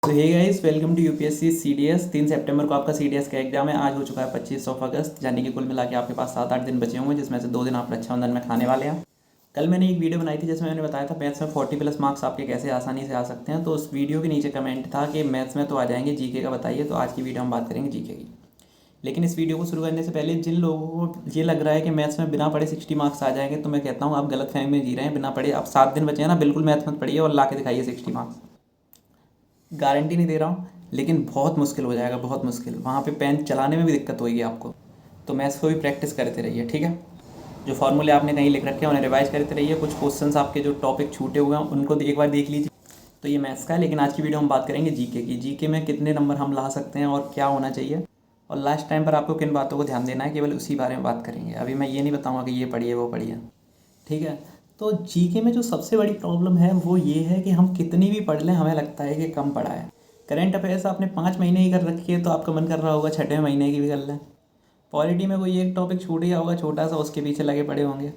तो hey guys, welcome to UPSC CDS. 3 सितंबर को आपका सीडीएस का एग्जाम है। आज हो चुका है 25 अगस्त, यानी कि कुल मिला के आपके पास 7-8 दिन बचे होंगे, जिसमें से 2 दिन आप रक्षाबंधन में खाने वाले हैं। कल मैंने एक वीडियो बनाई थी जिसमें मैंने बताया था मैथ्स में 40+ मार्क्स आपके कैसे आसानी से आ सकते हैं। तो उस वीडियो के नीचे कमेंट था कि मैथ्स में तो आ जाएंगे, जीके का बताइए। तो आज की वीडियो हम बात करेंगे जीके की। लेकिन इस वीडियो को शुरू करने से पहले जिन लोगों को ये लग रहा है कि मैथ्स में बिना पढ़े 60 मार्क्स आ जाएंगे, तो मैं कहता हूँ आप गलत फहमी में जी रहे हैं। बिना पढ़े आप 7 दिन बचे हैं ना, बिल्कुल मैथ्स मत पढ़िए और ला के दिखाइए 60 मार्क्स। गारंटी नहीं दे रहा हूँ, लेकिन बहुत मुश्किल हो जाएगा, बहुत मुश्किल। वहाँ पे पेन चलाने में भी दिक्कत होगी आपको। तो मैथ्स को भी प्रैक्टिस करते रहिए, ठीक है। जो फॉर्मूले आपने कहीं लिख रखे हैं उन्हें रिवाइज करते रहिए। कुछ क्वेश्चंस आपके जो टॉपिक छूटे हुए हैं उनको एक बार देख लीजिए। तो ये मैथ्स का है, लेकिन आज की वीडियो हम बात करेंगे जीके की। जीके में कितने नंबर हम ला सकते हैं और क्या होना चाहिए, और लास्ट टाइम पर आपको किन बातों को ध्यान देना है, केवल उसी बारे में बात करेंगे। अभी मैं ये नहीं बताऊँगा कि ये पढ़िए वो पढ़िए, ठीक है। तो जीके में जो सबसे बड़ी प्रॉब्लम है वो ये है कि हम कितनी भी पढ़ लें हमें लगता है कि कम पढ़ा है। करंट अफेयर्स आपने 5 महीने की कर रखी है तो आपका मन कर रहा होगा 6वें महीने की भी कर लें। पॉलिटी में कोई एक टॉपिक छूट गया होगा छोटा सा, उसके पीछे लगे पड़े होंगे।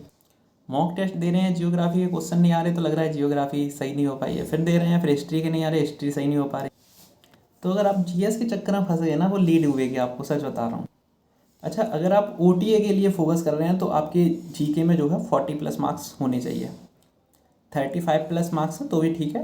मॉक टेस्ट दे रहे हैं, जियोग्राफी के क्वेश्चन नहीं आ रहे तो लग रहा है जियोग्राफी सही नहीं हो पाई है। फिर दे रहे हैं, फिर हिस्ट्री के नहीं आ रहे, हिस्ट्री सही नहीं हो पा रही। तो अगर आप जीएस के चक्कर में फंस गए ना, वो लीड हुएगी, आपको सच बता रहा हूँ। अच्छा, अगर आप ओटीए के लिए फोकस कर रहे हैं तो आपके जीके में जो है 40+ मार्क्स होने चाहिए। 35+ मार्क्स है तो भी ठीक है,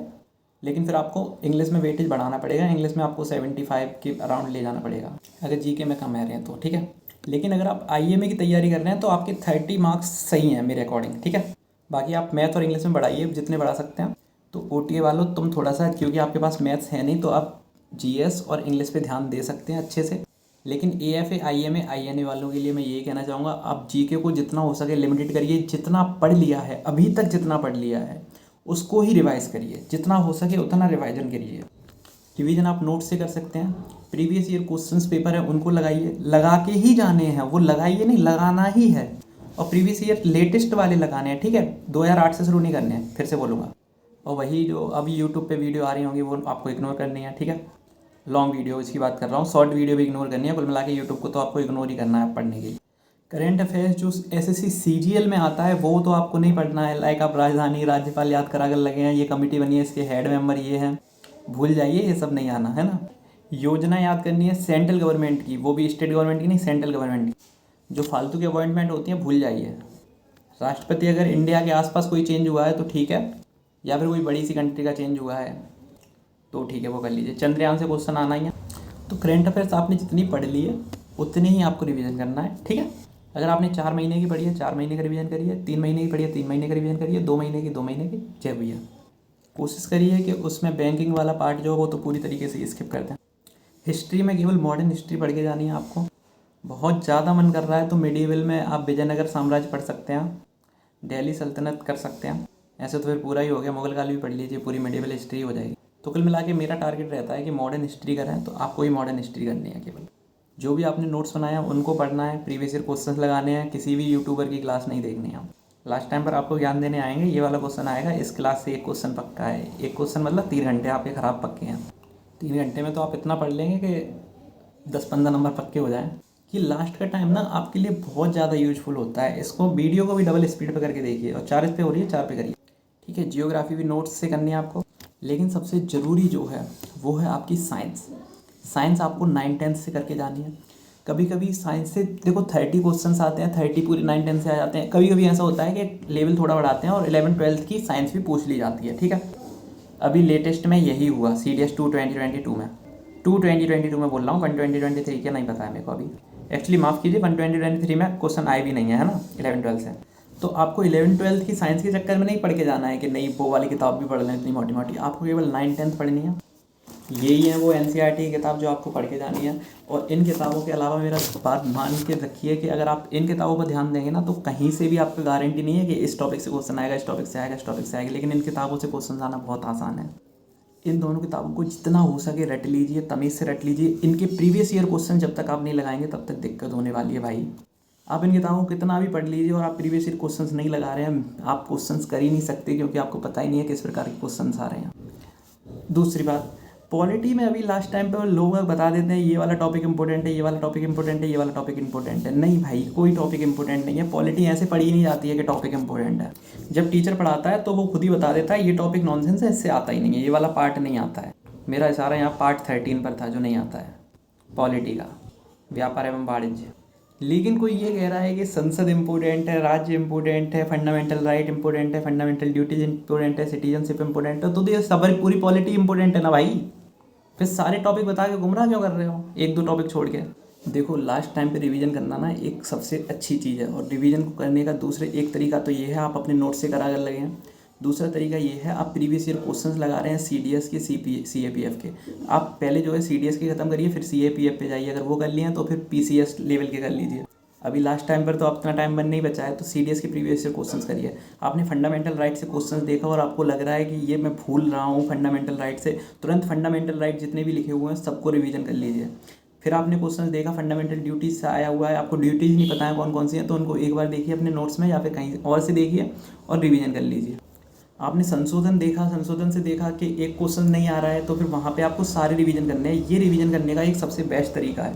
लेकिन फिर आपको इंग्लिश में वेटेज बढ़ाना पड़ेगा। इंग्लिश में आपको 75 के अराउंड ले जाना पड़ेगा अगर जीके में कम आ रहे हैं तो, ठीक है। लेकिन अगर आप आईएमए की तैयारी कर रहे हैं तो आपके 30 मार्क्स सही हैं मेरे अकॉर्डिंग, ठीक है। बाकी आप मैथ और इंग्लिश में बढ़ाइए जितने बढ़ा सकते हैं। तो ओटीए वालों तुम थोड़ा सा, क्योंकि आपके पास मैथ्स है नहीं, तो आप जीएस और इंग्लिश पे ध्यान दे सकते हैं अच्छे से। लेकिन एएफए, आईएमए, आईएनए वालों के लिए मैं ये कहना चाहूँगा, आप जीके को जितना हो सके लिमिटेड करिए। जितना पढ़ लिया है अभी तक, जितना पढ़ लिया है उसको ही रिवाइज करिए, जितना हो सके उतना रिवाइजन करिए। रिवीजन आप नोट से कर सकते हैं। प्रीवियस ईयर क्वेश्चंस पेपर है उनको लगाइए, लगा के ही जाने हैं, वो लगाइए नहीं, लगाना ही है। और प्रीवियस ईयर लेटेस्ट वाले लगाने हैं, ठीक है। 2008 से शुरू नहीं करने हैं, फिर से बोलूँगा। और वही जो अभी यूट्यूब पे वीडियो आ रही होंगी वो आपको इग्नोर करनी है, ठीक है। लॉन्ग वीडियो इसकी बात कर रहा हूँ, शॉर्ट वीडियो भी इग्नोर करनी है। कुल मिला के यूट्यूब को तो आपको इग्नोर ही करना है पढ़ने के लिए। करेंट अफेयर्स जो एसएससी सीजीएल में आता है वो तो आपको नहीं पढ़ना है। लाइक आप राजधानी, राज्यपाल याद करा कर लगे हैं, ये कमेटी बनी है, इसके हेड मेंबर ये हैं, भूल जाइए, ये सब नहीं आना है ना। योजना याद करनी है सेंट्रल गवर्नमेंट की, वो भी स्टेट गवर्नमेंट की नहीं, सेंट्रल गवर्नमेंट की। जो फालतू की अपॉइंटमेंट होती है भूल जाइए। राष्ट्रपति अगर इंडिया के आसपास कोई चेंज हुआ है तो ठीक है, या फिर कोई बड़ी सी कंट्री का चेंज हुआ है तो ठीक है, वो कर लीजिए। चंद्रयान से क्वेश्चन आना ही है। तो करेंट अफेयर्स आपने जितनी पढ़ ली है उतनी ही आपको रिवीजन करना है, ठीक है। अगर आपने 4 महीने की पढ़ी है 4 महीने का रिवीजन करिए, 3 महीने की पढ़ी है 3 महीने का रिवीजन करिए, 2 महीने की 2 महीने की। जय भैया। कोशिश करिए कि उसमें बैंकिंग वाला पार्ट जो हो तो पूरी तरीके से स्किप कर दें। हिस्ट्री में केवल मॉडर्न हिस्ट्री पढ़ के जानी है आपको। बहुत ज़्यादा मन कर रहा है तो मिडीवल में आप विजयनगर साम्राज्य पढ़ सकते हैं, दिल्ली सल्तनत कर सकते हैं। ऐसे तो फिर पूरा ही हो गया, मुगल काल भी पढ़ लीजिए, पूरी मिडीवल हिस्ट्री हो जाएगी। तो कुल मिला के मेरा टारगेट रहता है कि मॉडर्न हिस्ट्री करें, तो आपको ही मॉडर्न हिस्ट्री करनी है। केवल जो भी आपने नोट्स बनाए हैं उनको पढ़ना है, प्रीवियस ईयर क्वेश्चंस लगाने हैं, किसी भी यूट्यूबर की क्लास नहीं देखनी है। लास्ट टाइम पर आपको ज्ञान देने आएंगे, ये वाला क्वेश्चन आएगा, इस क्लास से एक क्वेश्चन पक्का है। एक क्वेश्चन मतलब 3 घंटे आपके ख़राब पक्के हैं। 3 घंटे में तो आप इतना पढ़ लेंगे कि 10-15 नंबर पक्के हो जाएँ। कि लास्ट का टाइम ना आपके लिए बहुत ज़्यादा यूजफुल होता है। इसको वीडियो को भी डबल स्पीड पे करके देखिए, और 4 पे हो रही है 4 पे करिए, ठीक है। जियोग्राफी भी नोट्स से करनी है आपको। लेकिन सबसे ज़रूरी जो है वो है आपकी साइंस। साइंस आपको 9-10 से करके जानी है। कभी कभी साइंस से देखो 30 क्वेश्चंस आते हैं, 30 पूरे 9-10 से आ जाते हैं। कभी कभी ऐसा होता है कि लेवल थोड़ा बढ़ाते हैं और 11-12 की साइंस भी पूछ ली जाती है, ठीक है। अभी लेटेस्ट में यही हुआ CDS 2 2022 में, 2 2022 में बोल रहा हूँ, 1 2023 का नहीं पता है मेरे को अभी। एक्चुअली माफ़ कीजिए, 1 2023 में क्वेश्चन आए भी नहीं है ना 11-12 से। तो आपको 11-12 की साइंस के चक्कर में नहीं पढ़ के जाना है कि नहीं वो वाली किताब भी पढ़ लें इतनी मोटी मोटी। आपको केवल 9-10 पढ़नी है। यही है वो एनसीईआरटी की किताब जो आपको पढ़ के जानी है। और इन किताबों के अलावा मेरा बात मान के रखिए कि अगर आप इन किताबों पर ध्यान देंगे ना तो कहीं से भी आपको गारंटी नहीं है कि इस टॉपिक से क्वेश्चन आएगा, इस टॉपिक से आएगा, इस टॉपिक से आएगा। लेकिन इन किताबों से क्वेश्चन आना बहुत आसान है। इन दोनों किताबों को जितना हो सके रट लीजिए, तमीज़ से रट लीजिए। इनके प्रीवियस ईयर क्वेश्चन जब तक आप नहीं लगाएंगे तब तक दिक्कत होने वाली है भाई। आप इन किताबों को कितना भी पढ़ लीजिए और आप प्रीवियस ईयर क्वेश्चंस नहीं लगा रहे हैं, आप क्वेश्चंस कर ही नहीं सकते, क्योंकि आपको पता ही नहीं है किस प्रकार के क्वेश्चंस आ रहे हैं। दूसरी बात, पॉलिटी में अभी लास्ट टाइम पे लोग बता देते हैं ये वाला टॉपिक इंपॉर्टेंट है, ये वाला टॉपिक इंपॉर्टेंट है, ये वाला टॉपिक इंपॉर्टेंट है। नहीं भाई, कोई टॉपिक इंपॉर्टेंट नहीं है। पॉलिटी ऐसे पढ़ी नहीं जाती है कि टॉपिक इंपॉर्टेंट है। जब टीचर पढ़ाता है तो वो खुद ही बता देता है ये टॉपिक नॉनसेंस है, इससे आता ही नहीं है, ये वाला पार्ट नहीं आता है। मेरा इशारा यहाँ पार्ट 13 पर था जो नहीं आता है, पॉलिटी का, व्यापार एवं वाणिज्य। लेकिन कोई ये कह रहा है कि संसद इम्पोर्टेंट है, राज्य इम्पोर्टेंट है, फंडामेंटल राइट इम्पोर्टेंट है, फंडामेंटल ड्यूटीज इम्पोर्टेंट है, सिटीजनशिप इम्पोर्टेंट है, तो ये सब पूरी पॉलिटी इम्पोर्टेंट है ना भाई। फिर सारे टॉपिक बता के गुमराह क्यों कर रहे हो एक दो टॉपिक छोड़ के। देखो लास्ट टाइम पे रिवीजन करना ना एक सबसे अच्छी चीज़ है, और रिवीजन को करने का दूसरे एक तरीका तो ये है आप अपने नोट से करा कर लगे हैं। दूसरा तरीका ये है आप प्रीवियस ईयर क्वेश्चंस लगा रहे हैं CDS के, CAPF के। आप पहले जो है CDS के ख़त्म करिए, फिर CAPF पे जाइए, अगर वो कर लिए हैं तो फिर PCS लेवल के कर लीजिए। अभी लास्ट टाइम पर तो अपना टाइम बन नहीं बचा है, तो CDS के प्रीवियस ईयर क्वेश्चंस करिए। आपने फंडामेंटल राइट से क्वेश्चंस देखा और आपको लग रहा है कि ये मैं भूल रहा हूँ फंडामेंटल राइट से, तुरंत फंडामेंटल राइट जितने भी लिखे हुए हैं सबको रिवीजन कर लीजिए। फिर आपने क्वेश्चंस देखा फंडामेंटल ड्यूटीज से आया हुआ है, आपको ड्यूटीज नहीं पता है कौन कौन सी हैं, तो उनको एक बार देखिए अपने नोट्स में या फिर कहीं और से देखिए और रिवीजन कर लीजिए। आपने संशोधन देखा, संशोधन से देखा कि एक क्वेश्चन नहीं आ रहा है, तो फिर वहाँ पे आपको सारे रिवीजन करने हैं। ये रिवीजन करने का एक सबसे बेस्ट तरीका है।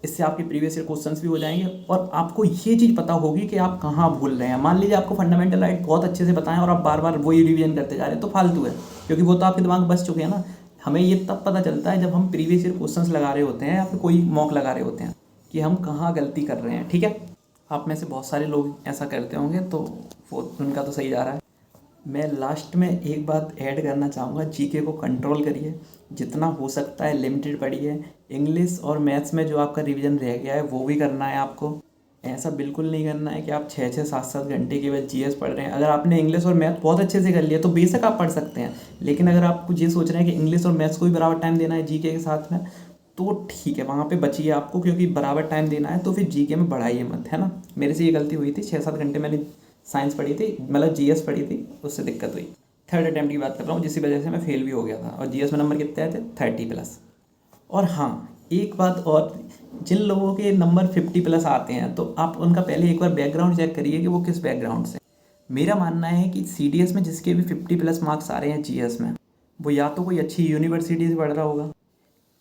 इससे आपके प्रीवियस ईयर क्वेश्चंस भी हो जाएंगे और आपको ये चीज़ पता होगी कि आप कहाँ भूल रहे हैं। मान लीजिए आपको फंडामेंटल राइट बहुत अच्छे से पता है और आप बार बार वही रिवीजन करते जा रहे हैं, तो फालतू है, क्योंकि वो तो आपके दिमाग में बस चुके हैं ना। हमें ये तब पता चलता है जब हम प्रीवियस ईयर क्वेश्चंस लगा रहे होते हैं या फिर कोई मॉक लगा रहे होते हैं कि हम कहाँ गलती कर रहे हैं। ठीक है, आप में से बहुत सारे लोग ऐसा करते होंगे, तो वो उनका तो सही जा रहा है। मैं लास्ट में एक बात ऐड करना चाहूँगा, जीके को कंट्रोल करिए, जितना हो सकता है लिमिटेड पढ़िए। इंग्लिश और मैथ्स में जो आपका रिवीजन रह गया है वो भी करना है आपको। ऐसा बिल्कुल नहीं करना है कि आप 6-6, 7-7 घंटे केवल GS पढ़ रहे हैं। अगर आपने इंग्लिश और मैथ बहुत अच्छे से कर लिया तो बेशक आप पढ़ सकते हैं, लेकिन अगर आपको ये सोच रहे हैं कि इंग्लिश और मैथ्स को भी बराबर टाइम देना है जीके के साथ में, तो ठीक है, वहाँ पे बचिए आपको, क्योंकि बराबर टाइम देना है तो फिर जीके में बढ़ाइए मत, है ना। मेरे से ये गलती हुई थी, 6-7 घंटे मैंने साइंस पढ़ी थी, मतलब GS पढ़ी थी, उससे दिक्कत हुई। थर्ड अटैम्प्ट की बात कर रहा हूँ, जिसकी वजह से मैं फेल भी हो गया था। और GS में नंबर कितने आए थे? 30+। और हाँ, एक बात और, जिन लोगों के नंबर 50+ आते हैं तो आप उनका पहले एक बार बैकग्राउंड चेक करिए कि वो किस बैकग्राउंड से। मेरा मानना है कि CDS में जिसके भी 50+ मार्क्स आ रहे हैं GS में, वो या तो कोई अच्छी यूनिवर्सिटी से पढ़ रहा होगा,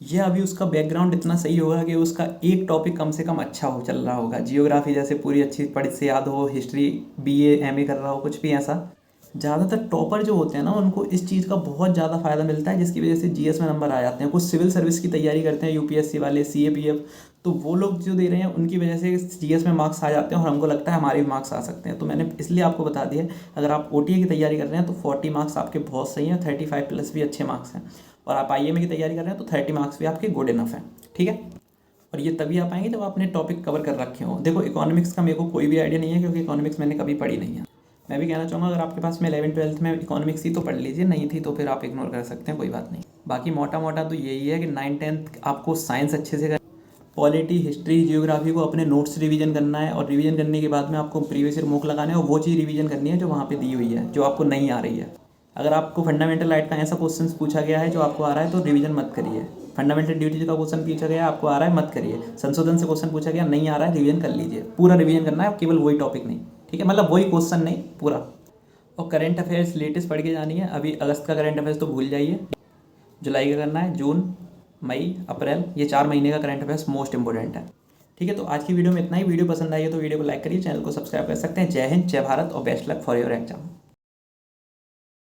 या अभी उसका बैकग्राउंड इतना सही होगा कि उसका एक टॉपिक कम से कम अच्छा हो चल रहा होगा। जियोग्राफी जैसे पूरी अच्छी पढ़ से याद हो, हिस्ट्री BA MA कर रहा हो, कुछ भी ऐसा। ज़्यादातर टॉपर जो होते हैं ना, उनको इस चीज़ का बहुत ज़्यादा फ़ायदा मिलता है, जिसकी वजह से GS में नंबर आ जाते हैं। कुछ सिविल सर्विस की तैयारी करते हैं, UPSC वाले, CAPF, तो वो लोग जो दे रहे हैं उनकी वजह से GS में मार्क्स आ जाते हैं, और हमको लगता है हमारे भी मार्क्स आ सकते हैं। तो मैंने इसलिए आपको बता दिया, अगर आप OTA की तैयारी कर रहे हैं तो 40 मार्क्स आपके बहुत सही हैं, 35+ भी अच्छे मार्क्स हैं। और आप IMA की तैयारी कर रहे हैं तो 30 मार्क्स भी आपके गुड इनफ हैं। ठीक है, और ये तभी आ पाएंगे जब आपने टॉपिक कवर कर रखे हो। देखो इकोनॉमिक्स का मेरे को कोई भी आइडिया नहीं है, क्योंकि इकोनॉमिक्स मैंने कभी पढ़ी नहीं है। मैं भी कहना चाहूँगा, अगर आपके पास में 11th-12th में इकोनॉमिक्स थी तो पढ़ लीजिए, नहीं थी तो फिर आप इग्नोर कर सकते हैं, कोई बात नहीं। बाकी मोटा मोटा तो यही है कि 9th-10th आपको साइंस अच्छे से कर, पॉलिटी, हिस्ट्री, जियोग्राफी को अपने नोट्स रिवीजन करना है, और रिवीजन करने के बाद में आपको प्रीवियस ईयर मॉक लगाना है, और वो चीज़ रिवीजन करनी है जो वहाँ पे दी हुई है, जो आपको नहीं आ रही है। अगर आपको फंडामेंटल राइट का ऐसा क्वेश्चन पूछा गया है जो आपको आ रहा है तो रिवीजन मत करिए। फंडामेंटल ड्यूटीज का क्वेश्चन पूछा गया आपको आ रहा है, मत करिए। संशोधन से क्वेश्चन पूछा गया नहीं आ रहा है, रिवीजन कर लीजिए। पूरा रिवीजन करना है, केवल वही टॉपिक नहीं, ठीक है, मतलब वही क्वेश्चन नहीं, पूरा। और करंट अफेयर्स लेटेस्ट पढ़ के जानी है। अभी अगस्त का करंट अफेयर्स तो भूल जाइए, जुलाई का करना है, जून, मई, अप्रैल, ये 4 महीने का करंट अफेयर्स मोस्ट इंपॉर्टेंट है। ठीक है, तो आज की वीडियो में इतना ही। वीडियो पसंद आई है तो वीडियो को लाइक करिए, चैनल को सब्सक्राइब कर सकते हैं। जय हिंद, जय भारत, और best luck for your exam.